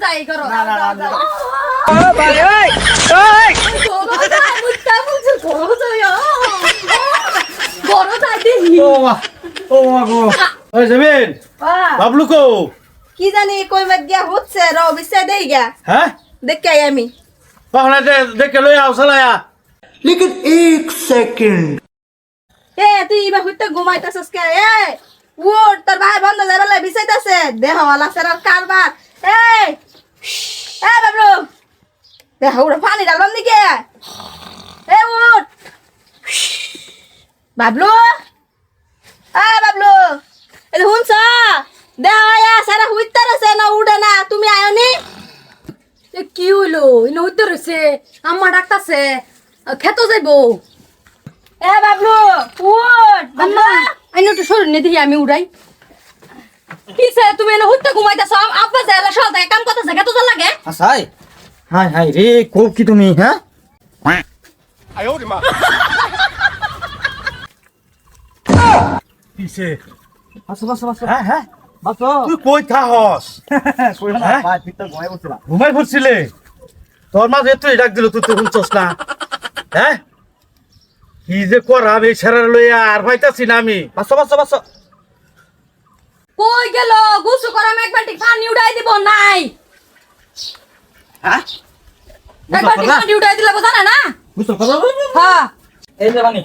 যাই করো না না না ও ভাই ওই ওই বড় যাই মুত্তা বুঝু বড় যাই বড় যাই দিই ও মা গো ওই জমিন বাবলু কো কি জানি কই মত গিয়া হচ্ছে র বিছে দেই গা হ্যাঁ দেখে আই আমি পাহনা দেখে লই আও সালায়া लेकिन एक सेकंड এ তুই ইবা হইতে ঘুমাইতাছস কে এ উঠ তোর ভাই বন্ধ যাবেলা বিছাইতাছে দেহওয়ালা সেরার কারবার এ বাবলু দেহ উড়া পানি ডালবাম দিকে এ উঠ বাবলু বাবলু এ হুনছ দেহ আয়া সারা হইতারছে না উড়ে না তুমি আয়োনি এ কি হইলো ইনো হইতে রইছে আম্মা ডাকতাছে খেতো যাইবো এ বাবলু উঠ আম্মা আইনো একটু সরুন নে দেখি আমি উড়াই কিসে তুমি এনে হইতে ঘুমাইতাছ আব্বা যাইলা সল থেকে কাম করতেছে খেতো যা লাগে আসাই হাই হাই রে খুব কি তুমি হ্যাঁ কিসে বাসো বাসো বাসো হ্যাঁ হ্যাঁ বাসো তুই কই থাহস কই না হ্যাঁ? ভাই পিতর ঘুমাই বসছিলাম ঘুমাই পড়ছিলে তোর মা যে তুই ডাক দিল তুই তো শুনছস না হ্যাঁ কি যে করাম এই ছেড়ার লইয়া আর ভাইতাছি না আমি বাসো বাসো বাসো কই গেল গুছু করাম এক বালতি পানি উড়াই দিব নাই হ্যাঁ এক বালতি পানি উড়াই দিলে জানা না বুঝছো করো হ্যাঁ এই যে বানি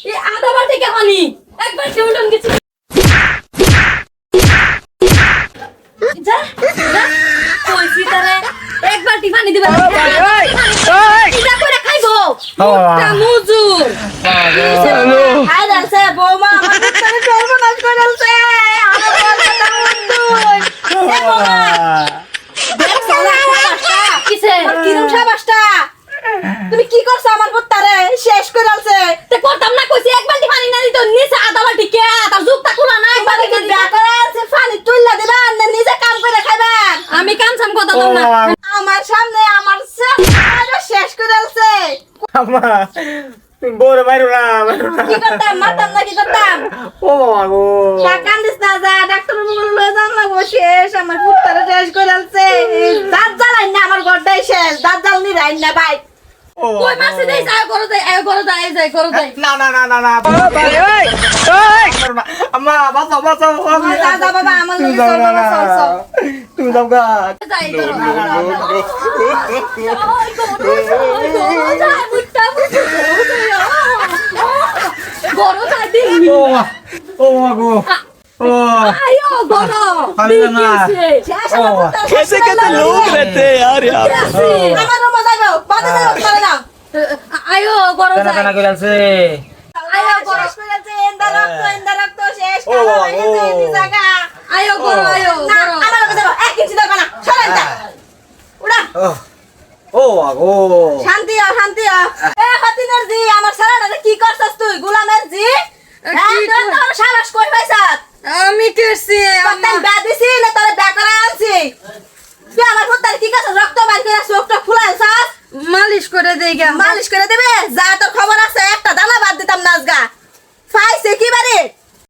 এই আধা বালতি কে পানি এক বালতি উড়ন গেছি যা যা কইছি তারে এক বালতি পানি দিবা কিটা করে খাইবো মুখটা মুজুর হাই দাসে বৌমা আমার ভিতরে সর্বনাশ করেছে আমার বলটা মুন্দুই এ বৌমা দেখ সালা সাবাসটা কিসে কিরম সাবাসটা তুমি কি করছো আমার পুত্তারে শেষ কইরালছে তে করতাম না কইছি এক বালতি পানি না দিত নিচে আধা বালতি কে তার জুকটা খোলা না এক বালতি কি ব্যাক করাছে পানি তুইলা দিবেন না নিজে কাম করে খাবেন আমি কাম সাম কথা বল না আমার সামনে আমার সারা শেষ কইরালছে আমা তুমি বড় মাইরো না কি করতাম মারতাম না কি করতাম ও বাবা গো কান্দিস না যা ডাক্তার বলে লয়ে যান না গো শেষ আমার পুত্তারে শেষ কইরালছে দাঁত জ্বালাই না আমার গড়টাই শেষ দাঁত জ্বালনি রাইন না ভাই কই মাসে দেই আয় করো যাই এই যাই করো যাই না না না না না ও ভাই ওই ওই আমা বাসা বাসা যা যা বাবা আমার লগে চল বাবা চল চল তুমি যাও গা যাই করো যাই মুট্টা বড় যাই দিই ও মা গো ও আয়ো বড় পারবে না। শেষ আমার পুত্তারে कैसे कैसे लोग रहते हैं यार यहाँ আমার রুমে যাইবো বাদে যাইবো করে দাও আয়ো বড় কেনা যাই কেনা কইরাছে আয়া শেষ কইরালছে এন্দা রক্ত শেষ কালো হয়ে গেছে এই জায়গা আয়ো বড় আয়ো না বড় আমার লগে যাবো এক ইঞ্চি দরকার না সরেন যা উড়া ও আগো শান্তি এ হাতিনের জি আমার সারাটা কি করছস তুই গোলামের জি কি হ্যাঁ তোর সাবাস কই পাইছাস আমি কেছি কত বাদিছি না তোরে বেকরা আনছি তুই আমার পুত্তার কি করছস রক্ত বাইর করে চোখটা ফুলাইছস মালিশ করে দেই গা মালিশ করে দেবে যা তোর